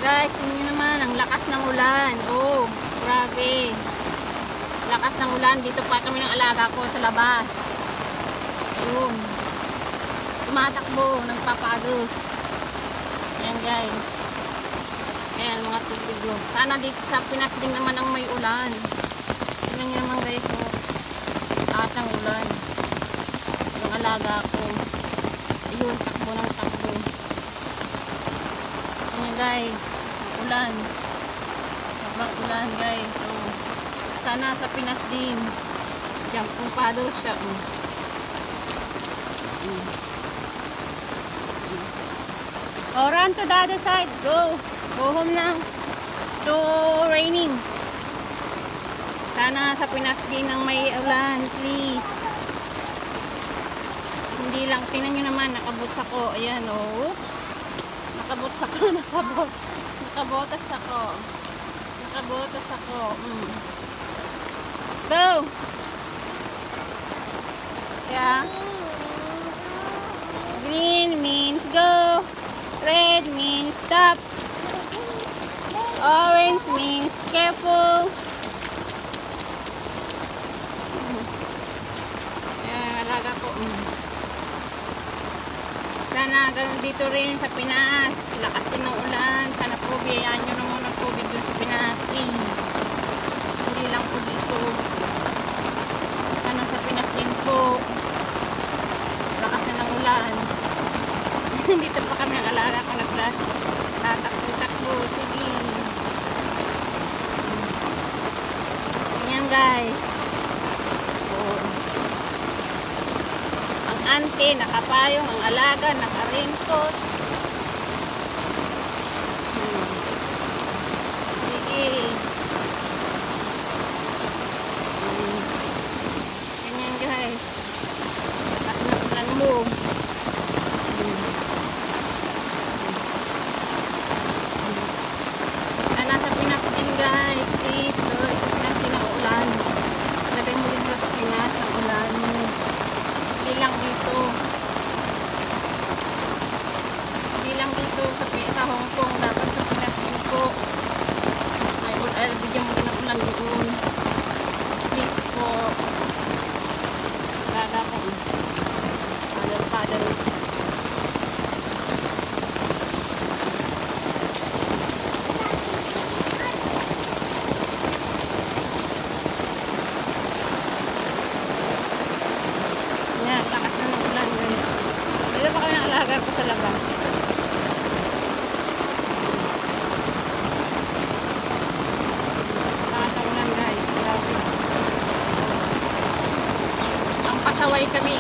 Guys, tingnan naman, ang lakas ng ulan. Oh, grabe. Lakas ng ulan. Dito pa kami ng alaga ko sa labas. Ayun. Tumatakbo, nagpapagos. Ayan guys. Ayan mga tubig. Sana dito sa Pinas din naman ang may ulan. Tingnan nyo naman guys. Oh. Lakas ng ulan. Yung alaga ko. Ayun, takbo ng takbo. Ayan guys. Ulan. Sobrang ulan guys. So, sana sa Pinas din. Diyan, pumpado siya. Oh, run to the other side. Go. Go home now. It's too raining. Sana sa Pinas din ang may ulan. Please. Hindi lang. Tingnan nyo naman. Nakabots ako. Ayan. Oh, oops. Nakabots ako. Nakabotas ako. Nakabotas ako. Go. Yeah. Green means go. Red means stop. Orange means careful. Ayan, alaga ko. Sana ganun dito rin sa Pinas. Lakas din ng ulan. Sana po biyayaan nyo naman ng tubig dun sa Pinas. Please. Hindi lang po dito. Sana sa Pinas din po. Lakas na ng ulan. Dito pa kami ang alaga ko nagtatakbo-takbo. Sige. Ganyan guys. Oh. Ang ante nakapayong, ang alaga naka-raincoat. Sige. Ganyan guys. Lakas na ulan mo. Nasa Pinas din guys, please Lord, sa Pinas din ang ulan. Lagay mo rin sa Pinas ang ulan. Hindi lang dito. Hindi lang dito sa Hong Kong, dapat sa Pinas din po. Ay, bigyan mo rin ang ulan doon. Please po. Lada ko. Padal. Lakas na ng ulan guys. Dito pa kami ng alaga ko sa labas. Lakas ng ulan guys. Grabe. Ang pasaway kami.